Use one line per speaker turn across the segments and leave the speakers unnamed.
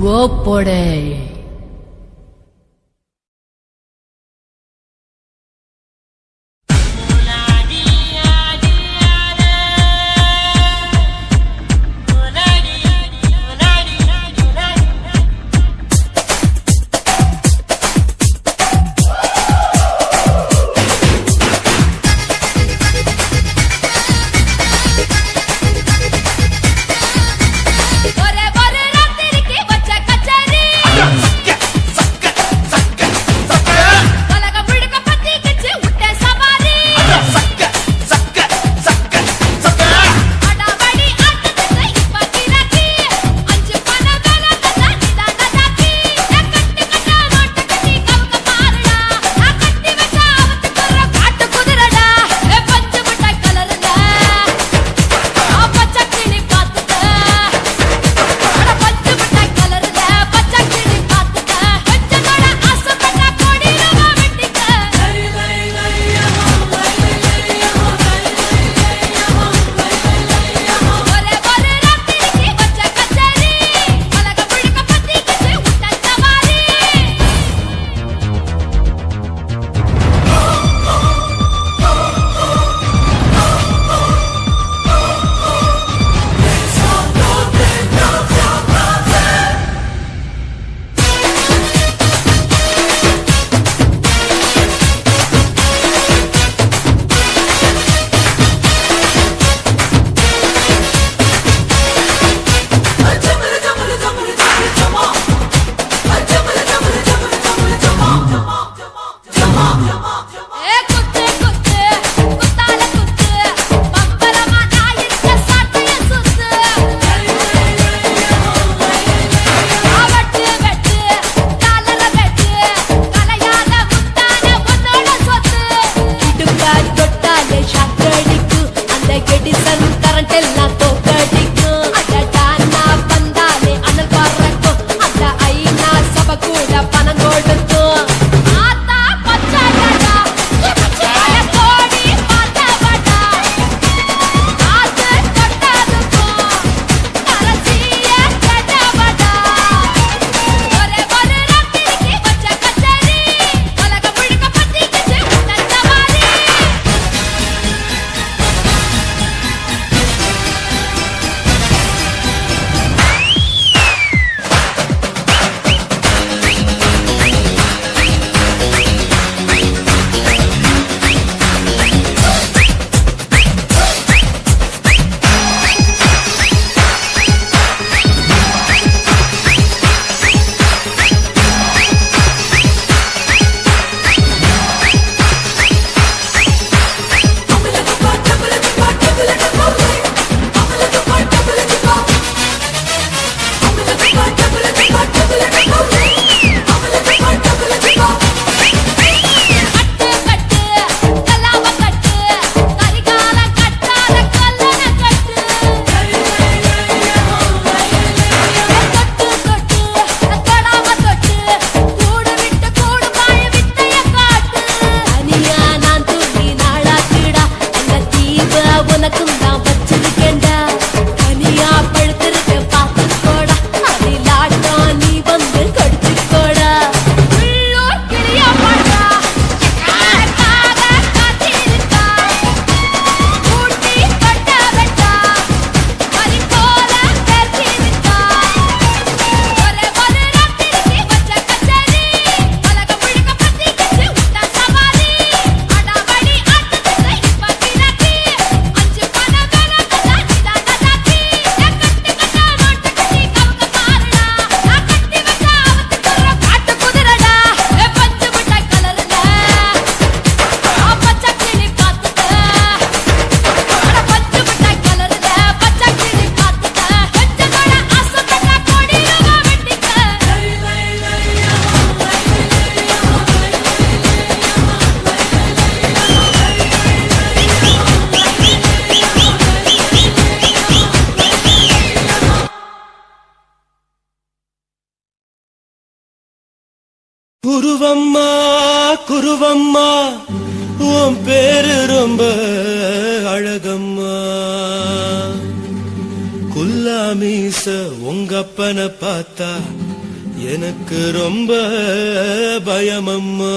ஓப்போடே
குருவம்மா குருவம்மா உன் பேரு ரொம்ப அழகம்மா. குல்லாமீச உங்கப்பனை பார்த்தா எனக்கு ரொம்ப பயமம்மா.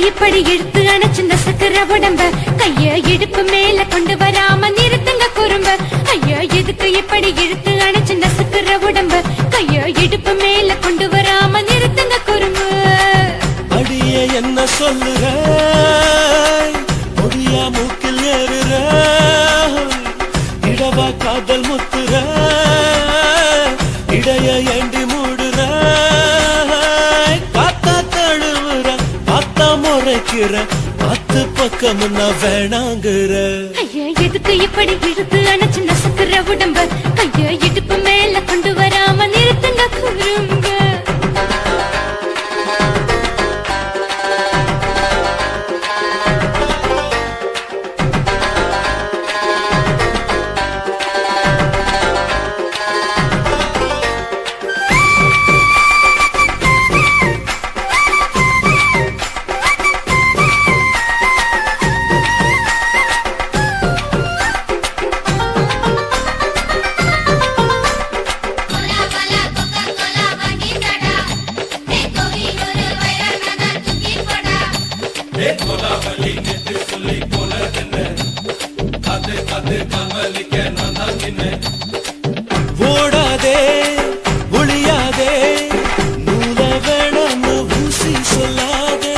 இப்படி இழுத்து அணைச்சு நசுக்கிற உடம்ப கைய இடுப்பு மேல கொண்டு வராம நிறுத்துங்க குறும்ப. ஐயா எதுக்கு இப்படி இழுத்து அணைச்சு நசுக்கிற உடம்ப கைய இடுப்பு மேல கொண்டு வராம நிறுத்துங்க குறும்ப.
அடிய என்ன சொல்லுற முடியா மூக்கில் ஏறுற இடவா காதல் முத்துற இடைய ஏண்டி மூடுற காத்தா தழுவுற காத்தா முறைக்கிற பத்து பக்கம் நான் வேணாங்குற.
ஐயா எதுக்கு இப்படி இழுத்து அணைச்சு நசுக்கிற உடம்ப கைய இடுப்பு மேல கொண்டு வராம நிறுத்துங்க குறும்ப.
ஓடாதே ஒளியாதே நூல வேணான்னு ஊசி சொல்லாதே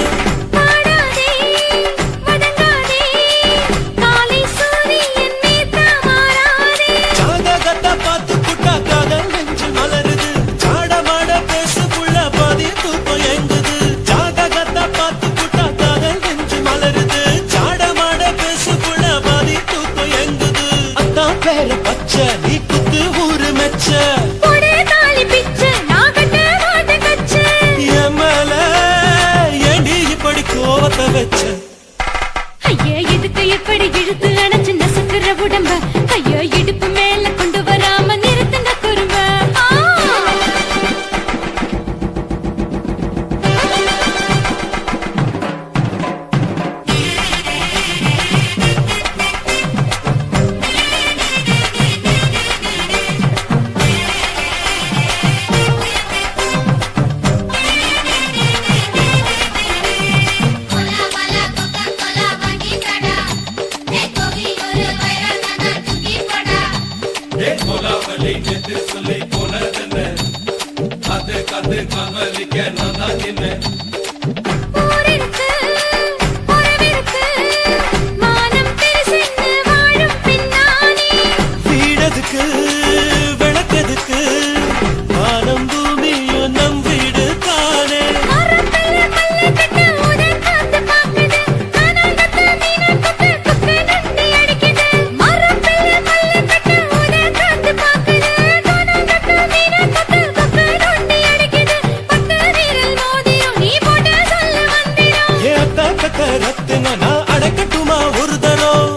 ஜாதகத்தை பார்த்து புட்டா காதல் நெஞ்சு மலருது சாடமாட பேசு புள்ள பாதி தூக்கம் எங்குது. ஜாதகத்தை பார்த்து புட்டா காதல் நெஞ்சு மலருது சாடமாட பேசு புள்ள பாதி தூக்கம் எங்குது. அத்தான் பேர பச்சை நீ குத்து ஊரு மெச்ச கோவத்தை வச்ச.
ஐயா எதுக்கு எப்படி இழுத்து அணைச்சு நசுக்கிற உடம்ப கைய இடுப்பு மேல கொண்டு வராம நிறுத்துங்க குறும்ப.
வீடதுக்கு விளக்கதுக்கு வானம் பூமியும் நம் வீடு தானே. நான் அடக்கட்டுமா ஒரு தரம்.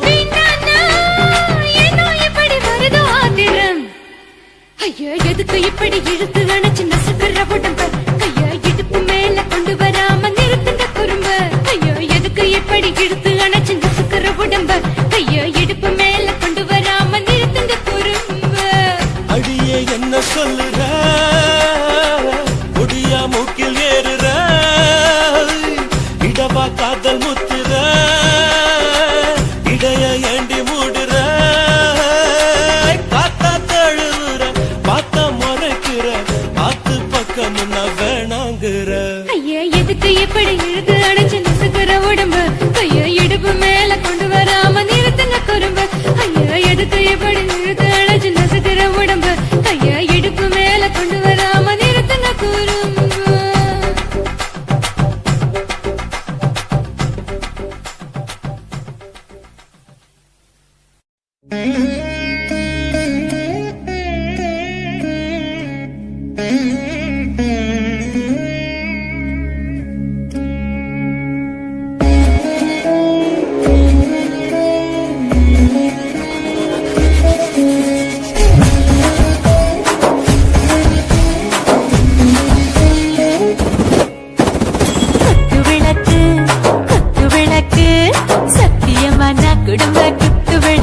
ஐயா எதுக்கு இப்படி இழுத்து அணைச்சு நசுக்கிற உடம்ப கைய இடுப்பு மேல கொண்டு வராம நிறுத்துங்க குறும்ப. ஐயா எதுக்கு இப்படி இழுத்து அணைச்சு நசுக்கிற உடம்ப கைய இடுப்பு மேல கொண்டு வராம நிறுத்துங்க குறும்ப.
அடியே என்ன சொல்லுற முடியா மூக்கில் ஏறுற இடவா காதல் முத்துற இடைய ஏண்டி மூடுற காத்தா தழுவுற பாத்தா முறைக்கிற பாத்து பக்கம் நான் வேணாங்குற.
ஐயா எதுக்கு இப்படி இழுத்து அணைச்சு நசுக்கிற உடம்ப கைய இடுப்பு மேல கொண்டு வராம நிறுத்துங்க குறும்ப. ஐயா எதுக்கு இப்படி இழுத்து அணைச்சு நசுக்கிற உடம்ப கைய இடுப்பு மேல கொண்டு வராம நிறுத்துங்க குறும்ப.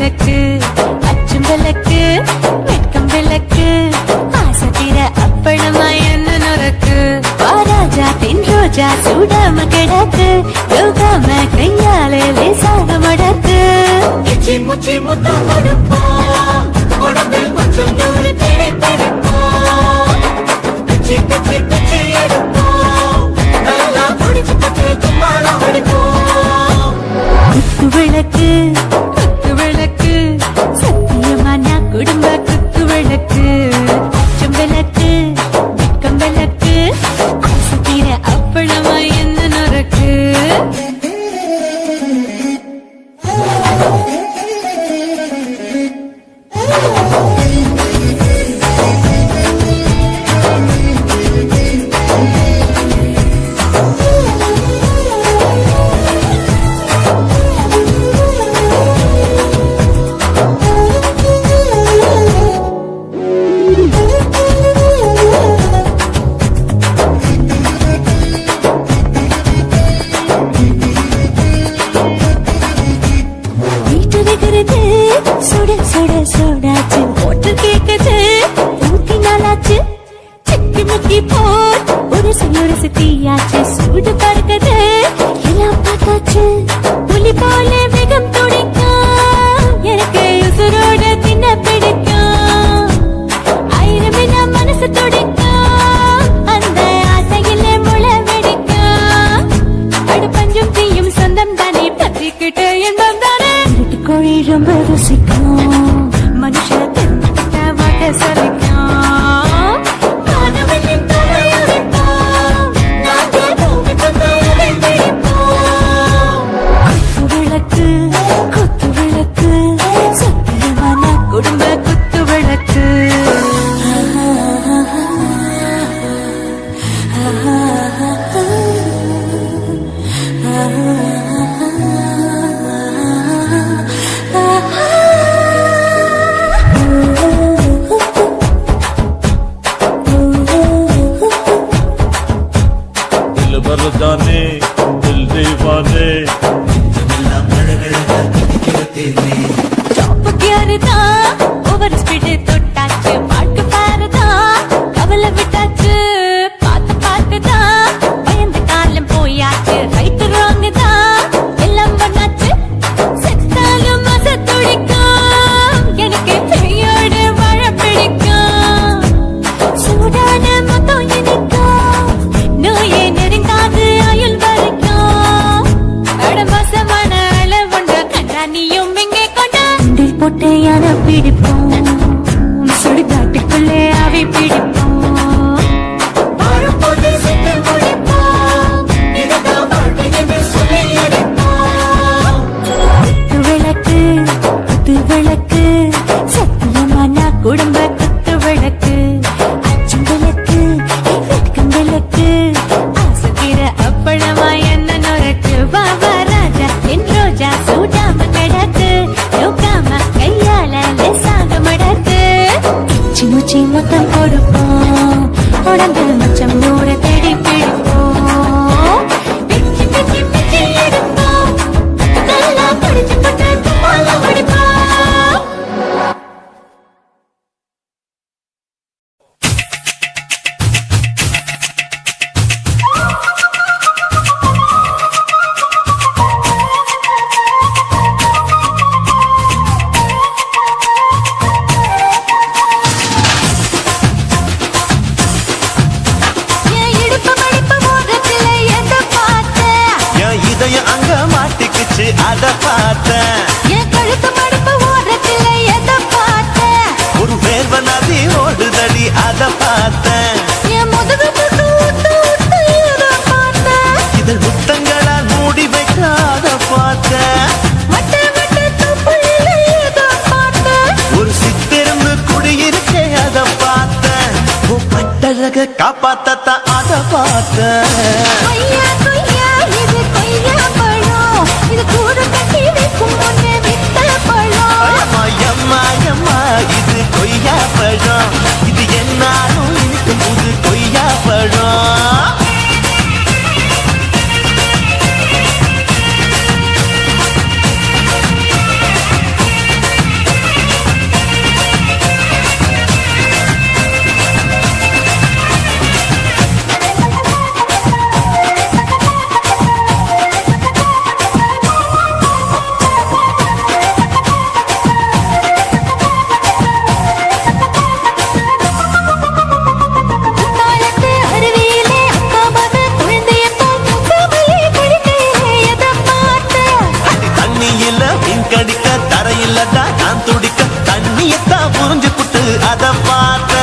விளக்கு அச்சும் விளக்கு வெட்கம் விளக்கு ஆசை தீர அப்பளமா என்ன நுறக்கு வாராஜா தென் ரோஜா சூடாம கிடக்கு யோகாம கையாலே லேசாக மடக்கு
இச்சி முச்சி முத்தம் கொடுப்போம் உடம்பில் கொஞ்சம் நூறு தேடி பிடிப்போம் பிச்சி பிச்சி பிச்சி எடுப்போம் நல்லா குடிச்சு பட்டு தும்பாலம் அடிப்போம்
குத்து விளக்கு சத்தியமான குடும்ப குத்து விளக்கு அச்சம் விளக்கு வெட்கம் விளக்கு ஆசை தீர அப்பளமா என்ன நுறக்கு வீட்டுகிறது சுட சுட சுடாச்சு போட்டு கேக்குது ஊத்தி நாளாச்சு சிக்கி முக்கி போர் ஒரு தீயாச்சு சூடு பறக்குது எல்லாம் பார்த்தாச்சு புலி போல வேகம் துடிக்கும் எனக்கு உசுரோட தின்ன பிடிக்கும் ஆயிரம் என்ன மனசு துடிக்கும் அந்த ஆசையில முளை வெடிக்கும் அடு பஞ்சும் தீயும் சொந்தம் தானே பத்திக்கிட்டு என்பம் தானே கோழி ரொம்ப ருசிக்கும் மனுஷ திட்ட வாட்ட சலிக்கும் மாணவனின் தலையுடைப்போம் நாங்கள் பூமி பந்தையதை பிடிப்போம் குத்து விளக்கு சத்தியமான குடும்ப குத்து விளக்கு
दिल भर जाने दिल दीवाने எல்லாம் அழகழகா கிடைக்கிறதே
டாப் கியர்தா ஓவர் ஸ்பீட் தொட்டாச்சு பாட்டு பாருதா கவலை விட்டாச்சு பார்த்துதா பயந்து காலம் போயாச்சு ரைட் ராங் தான் எல்லாம் பண்ணாச்சு செத்தாலும் மச துடிக்கும் எனக்கு பெரியோடு வாழ பிடிக்கும் சூடான மொத்தம் இனிக்கும் நோயே நெருங்காது ஆயுள் வரைக்கும் அடமோசமான அளவுண்ட கண்ணானியும் இங்கே கொண்ட போட்டு யார பிடிப்போம் சுடுகாட்டுக்குள்ளே அவை பிடிப்போம்
வாழும்போது சிந்து முடிப்போம் இதுதான் வாழ்க்கை என்று சொல்லி அடிப்போம்
குத்து விளக்கு சத்தியமான குடும்ப குத்து விளக்கு அச்சும் விளக்கு வெட்கம் விளக்கு ஆசை தீர அப்பளமா என்ன நுறக்கு வாவா ராஜா என் ரோஜா சூடாம கிடக்கு யோகாம கையால லேசாக மடக்கு இச்சி முச்சி மொத்தம் கொடுப்போம் உடம்பு மச்சம் நூறு தேடி பிடிப்போம் பிச்சி பிச்சி பிச்சி எடுப்போம் நல்லா படிச்சு போட்டு தும்பாலம் அடிப்போம் என் இடுப்பு மடிப்பு ஓரத்துல எதை பார்த்தேன்
என் இதயம் அங்க மாட்டிக்கிச்சு அத பார்த்தேன்
என் கழுத்து மடிப்பு ஓரத்துல எதை பார்த்தேன்
ஒரு வேர்வ நதி ஓடுதடி அத பார்த்தேன்
என் முதுகு புட்டு விட்டு விட்டு எதை பார்த்தேன்
இதழ் முத்தங்களால் மூடி வைக்காத பார்த்தேன்
வட்ட வட்ட தொப்புளில எதை பார்த்தேன்
ஒரு சித்திருந்து குடியிருக்கே அத பார்த்தேன் உன் பட்டழக காப்பாத்தத்தான் அத பார்த்தேன்
கொய்யா கொய்யா இது கொய்யா பழம் இது கூடு கட்டி வைக்கும் முன்னே வித்த பழம்
அம்மா எம்மா எம்மா இது கொய்யா பழம் இது என்னாலும் இனிக்கும் புது கொய்யா பழம்
உண்மையத்தான் புரிஞ்சு புட்டு அதை பார்த்து